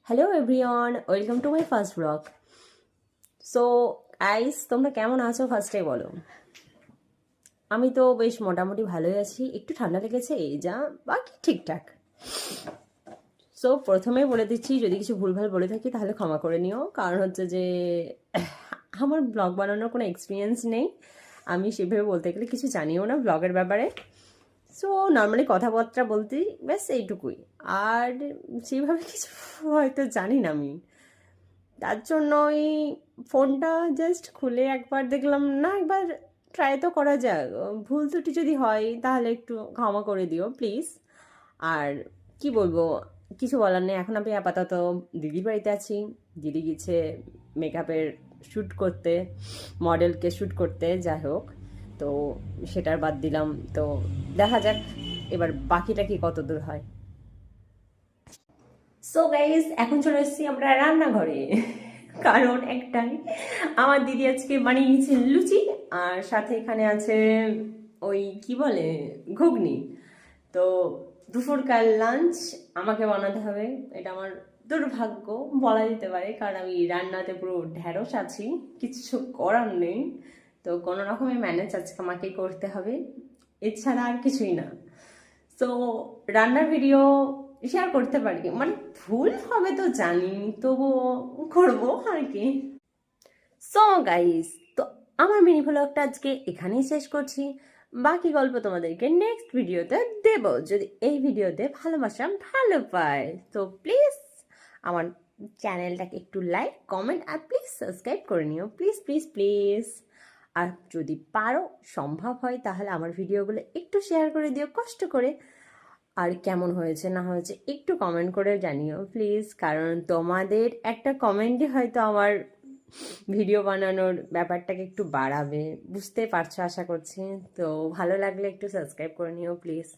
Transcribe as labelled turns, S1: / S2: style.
S1: Hello everyone, welcome to my first blog. So guys, তোমরা কেমন আছো ফার্স্টে বলো। আমি তো বেশ মোটামুটি ভালোই আছি, একটু ঠান্ডা লেগেছে এই যা, বাকি ঠিকঠাক। সো প্রথমেই বলে দিচ্ছি, যদি কিছু ভুলভাল বলে থাকি তাহলে ক্ষমা করে নিও, কারণ হচ্ছে যে আমার ব্লগ বানানোর কোনো এক্সপিরিয়েন্স নেই, আমি সেভাবে বলতে গেলে কিছু জানিও না ব্লগের ব্যাপারে। সো নর্মালি কথাবার্তা বলতে ব্যাস এইটুকুই, আর সেভাবে কিছু হয়তো জানি না আমি। তার জন্যই ফোনটা জাস্ট খুলে একবার দেখলাম, না একবার ট্রাই তো করা যাক, ভুল ত্রুটি যদি হয় তাহলে একটু ক্ষমা করে দিও প্লিজ। আর কি বলবো, কিছু বলার নেই, এখন আমি আপাতত দিদির বাড়িতে আছি। দিদি গেছে মেকআপের শ্যুট করতে, মডেলকে শ্যুট করতে, যাই হোক। তো সেটার বাদ দিলাম, তো দেখা যাক এবার বাকিটা কি কত দূর হয়। সো গাইস, এখন চলে এসেছি আমরা রান্নাঘরে। কারণ একটাই, আমার দিদি আজকে বানিয়েছে লুচি, আর সাথে এখানে আছে ওই কি বলে ঘুগনি। তো দুপুরকার লাঞ্চ আমাকে বানাতে হবে, এটা আমার দুর্ভাগ্য বলা যেতে পারে, কারণ আমি রান্নাতে পুরো ঢ্যাঁড়স আছি, কিছু করার নেই। তো কোনো রকমের ম্যানেজ আজকে আমাকেই করতে হবে, এছাড়া আর কিছুই না। তো রান্নার ভিডিও শেয়ার করতে পারি, মানে ভুল হবে তো জানি, তবুও করবো আর কি। সো গাইস, তো আমার মিনি ভ্লগটা আজকে এখানেই শেষ করছি। বাকি গল্প তোমাদেরকে নেক্সট ভিডিওতে দেব, যদি এই ভিডিওতে ভালোবাসা ভালো পায়। তো প্লিজ আমার চ্যানেলটাকে একটু লাইক, কমেন্ট আর প্লিজ সাবস্ক্রাইব করে নিও, প্লিজ প্লিজ প্লিজ। আর যদি পারো, সম্ভব হয়, তাহলে আমার ভিডিওগুলো একটু শেয়ার করে দিও কষ্ট করে। আর কেমন হয়েছে না হয়েছে একটু কমেন্ট করে জানিও প্লিজ, কারণ তোমাদের একটা কমেন্টই হয়তো আমার ভিডিও বানানোর ব্যাপারটাকে একটু বাড়াবে, বুঝতে পারছো আশা করছি। তো ভালো লাগলে একটু সাবস্ক্রাইব করে নিও প্লিজ।